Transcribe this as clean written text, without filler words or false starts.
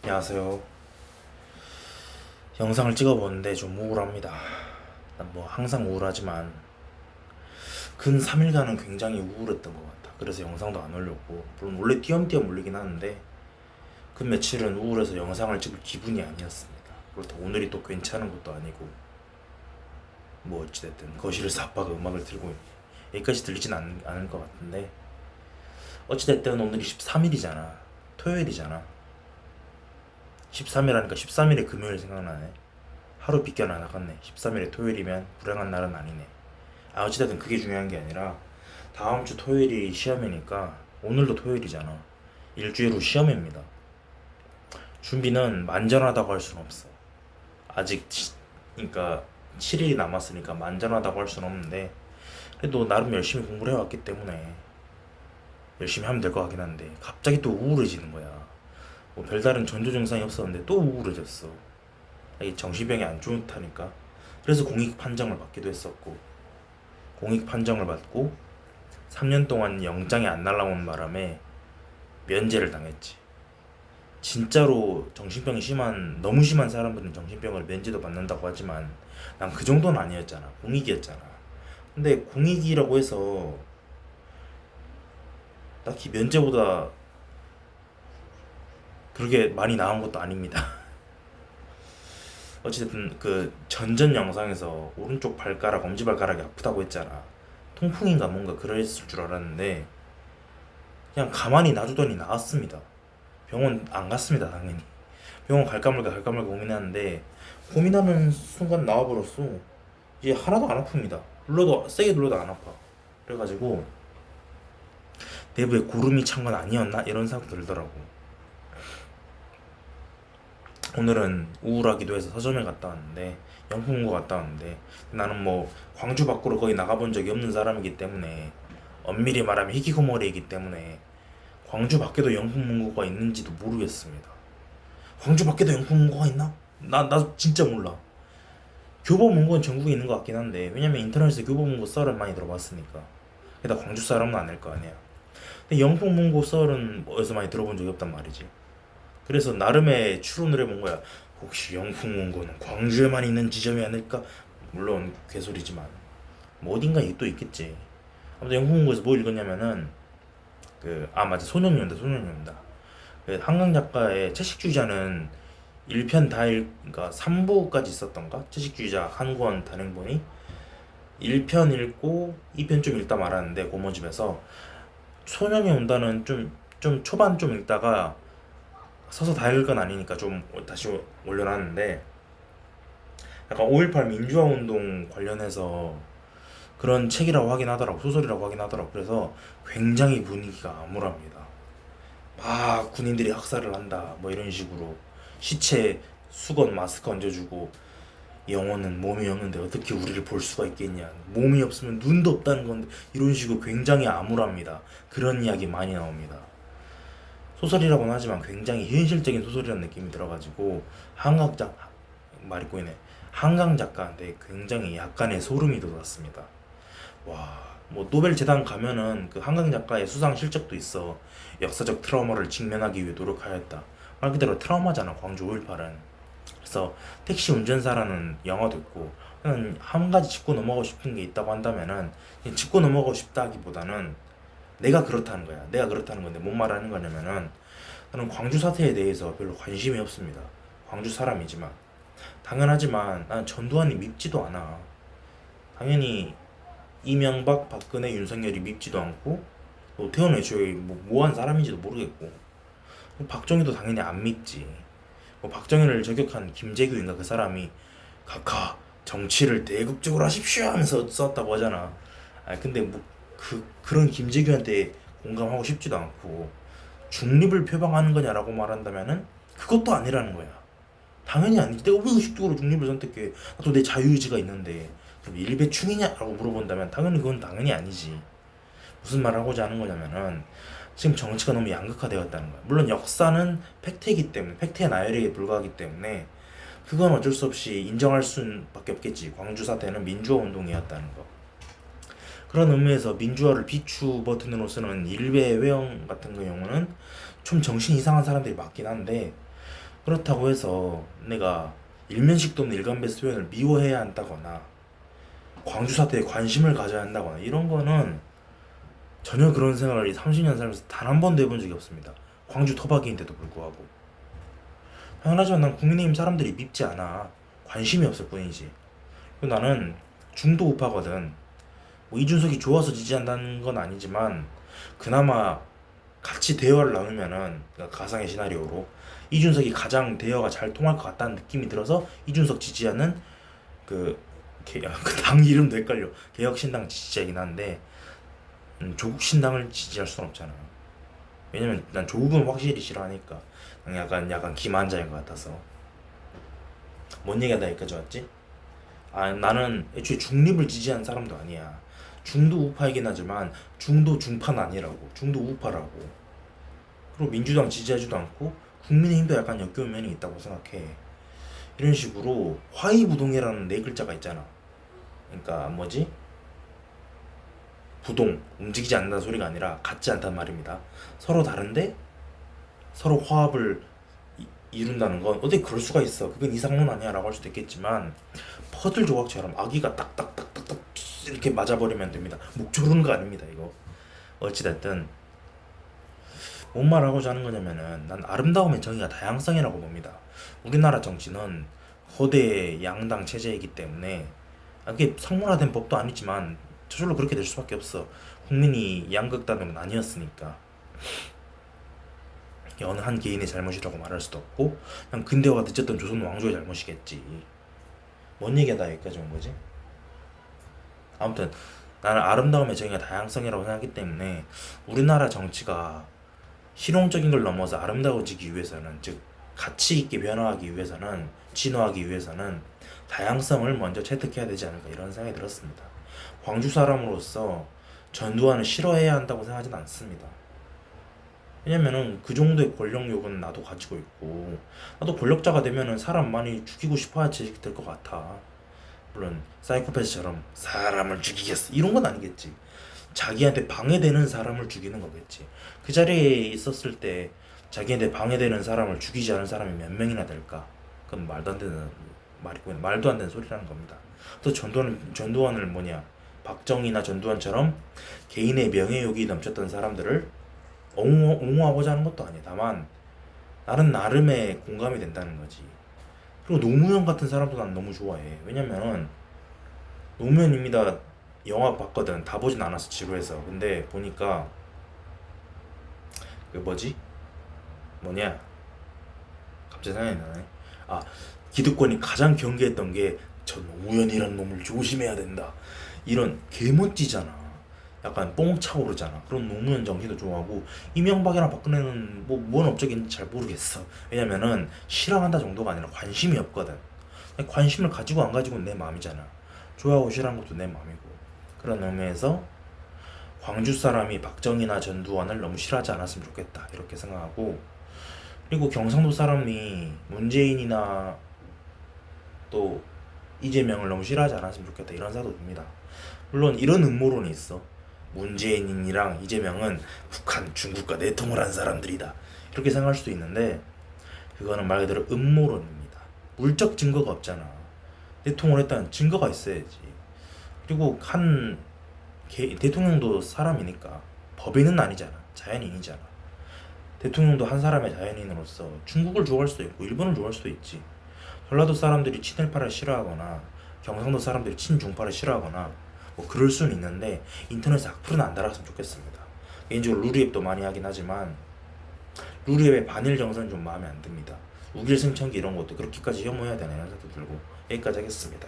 안녕하세요. 영상을 찍어보는데 좀 우울합니다. 뭐 항상 우울하지만 근 3일간은 굉장히 우울했던 것 같아. 그래서 영상도 안 올렸고, 물론 원래 띄엄띄엄 올리긴 하는데 근 며칠은 우울해서 영상을 찍을 기분이 아니었습니다. 그렇다고 오늘이 또 괜찮은 것도 아니고, 뭐 어찌됐든 거실에서 아빠가 음악을 틀고 있네. 여기까지 들리진 않을 것 같은데, 어찌됐든 오늘이 13일이잖아. 토요일이잖아. 13일 하니까 13일에 금요일 생각나네. 하루 빗겨나 나갔네. 13일에 토요일이면 불행한 날은 아니네. 어찌됐든 그게 중요한 게 아니라 다음 주 토요일이 시험이니까 오늘도 토요일이잖아. 일주일 후 시험입니다. 준비는 만전하다고 할 수는 없어. 아직 그러니까 7일이 남았으니까 만전하다고 할 수는 없는데 그래도 나름 열심히 공부를 해왔기 때문에 열심히 하면 될 것 같긴 한데 갑자기 또 우울해지는 거야. 뭐 별다른 전조 증상이 없었는데 또 우울해졌어. 이게 정신병이 안 좋다니까. 그래서 공익 판정을 받기도 했었고, 공익 판정을 받고 3년 동안 영장이 안 날라오는 바람에 면제를 당했지. 진짜로 정신병이 심한, 너무 심한 사람들은 정신병을 면제도 받는다고 하지만 난 그 정도는 아니었잖아. 공익이었잖아. 근데 공익이라고 해서 딱히 면제보다 그렇게 많이 나은 것도 아닙니다. 어찌됐든 그 전전 영상에서 오른쪽 발가락, 엄지발가락이 아프다고 했잖아. 통풍인가 뭔가 그랬을 줄 알았는데 그냥 가만히 놔두더니 나았습니다. 병원 안 갔습니다, 당연히. 병원 갈까 말까 고민하는데 고민하는 순간 나와버렸어. 이제 하나도 안 아픕니다. 눌러도 세게 눌러도 안 아파. 그래가지고 내부에 고름이 찬 건 아니었나 이런 생각 들더라고. 오늘은 우울하기도 해서 서점에 갔다 왔는데 영풍문고 갔다 왔는데 나는 뭐 광주 밖으로 거의 나가본 적이 없는 사람이기 때문에 엄밀히 말하면 히키코모리이기 때문에 광주 밖에도 영풍문고가 있는지도 모르겠습니다. 광주 밖에도 영풍문고가 있나? 나 진짜 몰라. 교보문고는 전국에 있는 것 같긴 한데 왜냐면 인터넷에 교보문고 썰은 많이 들어봤으니까. 게다가 광주 사람은 아닐 거 아니야. 근데 영풍문고 썰은 어디서 많이 들어본 적이 없단 말이지. 그래서 나름의 추론을 해본 거야. 혹시 영풍문고는 광주에만 있는 지점이 아닐까? 물론 개소리지만 뭐 어딘가에 또 있겠지. 아무튼 영풍문고에서 뭐 읽었냐면은 맞아, 소년이온다. 그 한강 작가의 채식주의자는 1편 다 그러니까 3부까지 있었던가? 채식주의자 한 권 단행본이 1편 읽고 2편 좀 읽다 말았는데 고모집에서 소년이 온다는 좀 초반 좀 읽다가 서서 다 읽은 건 아니니까 좀 다시 올려놨는데 약간 5.18 민주화 운동 관련해서 그런 책이라고 하긴 하더라고. 소설이라고 하긴 하더라고. 그래서 굉장히 분위기가 암울합니다. 막 군인들이 학살을 한다 뭐 이런 식으로 시체 수건 마스크 얹어주고 영혼은 몸이 없는데 어떻게 우리를 볼 수가 있겠냐, 몸이 없으면 눈도 없다는 건데 이런 식으로 굉장히 암울합니다. 그런 이야기 많이 나옵니다. 소설이라고는 하지만 굉장히 현실적인 소설이라는 느낌이 들어가지고 한강작 말이 꼬이네. 한강 작가한테 굉장히 약간의 소름이 돋았습니다. 와, 뭐 노벨 재단 가면은 그 한강 작가의 수상 실적도 있어. 역사적 트라우마를 직면하기 위해 노력하였다. 말 그대로 트라우마잖아, 광주 5.18은. 그래서 택시 운전사라는 영화도 있고, 저는 한 가지 짚고 넘어가고 싶은 게 있다고 한다면은 짚고 넘어가고 싶다기보다는 내가 그렇다는 거야. 내가 그렇다는 건데 뭔 말하는 거냐면은 나는 광주 사태에 대해서 별로 관심이 없습니다. 광주 사람이지만 당연하지만 난 전두환이 밉지도 않아. 당연히 이명박, 박근혜, 윤석열이 밉지도 않고 노태우는 애초에 뭐한 사람인지도 모르겠고 박정희도 당연히 안 밉지. 뭐 박정희를 저격한 김재규인가 그 사람이 각하 정치를 대국적으로 하십시오 하면서 썼다고 하잖아. 근데 뭐 그런 김재규한테 공감하고 싶지도 않고 중립을 표방하는 거냐라고 말한다면은 그것도 아니라는 거야. 당연히 아니지. 내가 왜 의식적으로 중립을 선택해? 또 내 자유의지가 있는데 그럼 일배충이냐라고 물어본다면 당연히 그건 당연히 아니지. 무슨 말을 하고자 하는 거냐면은 지금 정치가 너무 양극화되었다는 거야. 물론 역사는 팩트이기 때문에 팩트의 나열에 불과하기 때문에 그건 어쩔 수 없이 인정할 수밖에 없겠지. 광주 사태는 민주화 운동이었다는 거. 그런 의미에서 민주화를 비추 버튼으로 쓰는 일베 회원 같은 경우는 좀 정신 이상한 사람들이 많긴 한데 그렇다고 해서 내가 일면식도 없는 일관베스트 표현을 미워해야 한다거나 광주 사태에 관심을 가져야 한다거나 이런 거는 전혀 그런 생각을 이 30년 살면서 단 한 번도 해본 적이 없습니다. 광주 토박이인데도 불구하고. 당연하지만 난 국민의힘 사람들이 밉지 않아. 관심이 없을 뿐이지. 그리고 나는 중도 우파거든. 뭐 이준석이 좋아서 지지한다는 건 아니지만 그나마 같이 대화를 나누면은, 그러니까 가상의 시나리오로 이준석이 가장 대화가 잘 통할 것 같다는 느낌이 들어서 이준석 지지하는 그, 그당 이름도 헷갈려. 개혁신당 지지자이긴 한데 조국 신당을 지지할 수는 없잖아. 왜냐면 난 조국은 확실히 싫어하니까. 약간 기만자인 것 같아서. 뭔 얘기가 다 여기까지 왔지? 아, 나는 애초에 중립을 지지하는 사람도 아니야. 중도 우파이긴 하지만 중도 중파는 아니라고. 중도 우파라고. 그리고 민주당 지지하지도 않고 국민의힘도 약간 역겨운 면이 있다고 생각해. 이런 식으로 화이부동이라는 네 글자가 있잖아. 그러니까 뭐지? 부동, 움직이지 않는다는 소리가 아니라 같지 않단 말입니다. 서로 다른데 서로 화합을 이룬다는 건 어떻게 그럴 수가 있어. 그건 이상론 아니야 라고 할 수도 있겠지만 퍼즐 조각처럼 아기가 딱딱딱딱딱 이렇게 맞아버리면 됩니다. 목 조르는 거 아닙니다 이거. 어찌됐든 뭔 말하고자 하는 거냐면은 난 아름다움의 정의가 다양성이라고 봅니다. 우리나라 정치는 거대 양당 체제이기 때문에 그게 상문화된 법도 아니지만 저절로 그렇게 될 수밖에 없어. 국민이 양극단으로 나뉘었으니까. 어느 한 개인의 잘못이라고 말할 수도 없고 그냥 근대화가 늦었던 조선 왕조의 잘못이겠지. 뭔 얘기가 다 여기까지 온 거지? 아무튼 나는 아름다움의 정의가 다양성이라고 생각하기 때문에 우리나라 정치가 실용적인 걸 넘어서 아름다워지기 위해서는, 즉 가치 있게 변화하기 위해서는, 진화하기 위해서는 다양성을 먼저 채택해야 되지 않을까 이런 생각이 들었습니다. 광주 사람으로서 전두환을 싫어해야 한다고 생각하진 않습니다. 왜냐면은 그 정도의 권력욕은 나도 가지고 있고 나도 권력자가 되면은 사람 많이 죽이고 싶어야지 될 것 같아. 물론 사이코패스처럼 사람을 죽이겠어 이런 건 아니겠지. 자기한테 방해되는 사람을 죽이는 거겠지. 그 자리에 있었을 때 자기한테 방해되는 사람을 죽이지 않은 사람이 몇 명이나 될까? 그건 말도 안 되는 말이고 말도 안 되는 소리라는 겁니다. 또 전두환을 박정희나 전두환처럼 개인의 명예욕이 넘쳤던 사람들을 옹호하고자 하는 것도 아니야. 다만 나는 나름의 공감이 된다는 거지. 그리고 노무현 같은 사람도 난 너무 좋아해. 왜냐면은 노무현입니다. 영화 봤거든. 다 보진 않았어 지루해서. 근데 보니까 그 갑자기 생각이 나네. 아, 기득권이 가장 경계했던 게 저 노무현이란 놈을 조심해야 된다. 이런 개멋지잖아. 약간 뽕 차오르잖아. 그런 노무현 정신도 좋아하고 이명박이랑 박근혜는 뭔 업적인지 잘 모르겠어. 왜냐면은 싫어한다 정도가 아니라 관심이 없거든. 관심을 가지고 안 가지고는 내 마음이잖아. 좋아하고 싫어하는 것도 내 마음이고. 그런 의미에서 광주 사람이 박정희나 전두환을 너무 싫어하지 않았으면 좋겠다 이렇게 생각하고, 그리고 경상도 사람이 문재인이나 또 이재명을 너무 싫어하지 않았으면 좋겠다 이런 생각도 듭니다. 물론 이런 음모론이 있어. 문재인이랑 이재명은 북한, 중국과 내통을 한 사람들이다 이렇게 생각할 수도 있는데 그거는 말 그대로 음모론입니다. 물적 증거가 없잖아. 내통을 했다는 증거가 있어야지. 그리고 대통령도 사람이니까 법인은 아니잖아. 자연인이잖아. 대통령도 한 사람의 자연인으로서 중국을 좋아할 수도 있고 일본을 좋아할 수도 있지. 전라도 사람들이 친일파를 싫어하거나 경상도 사람들이 친중파를 싫어하거나 뭐 그럴 수는 있는데 인터넷에 악플은 안 달았으면 좋겠습니다. 개인적으로 루리앱도 많이 하긴 하지만 루리앱의 반일 정서는 좀 마음에 안 듭니다. 우길승천기 이런 것도 그렇게까지 혐오해야 되나 이런 생각도 들고 여기까지 하겠습니다.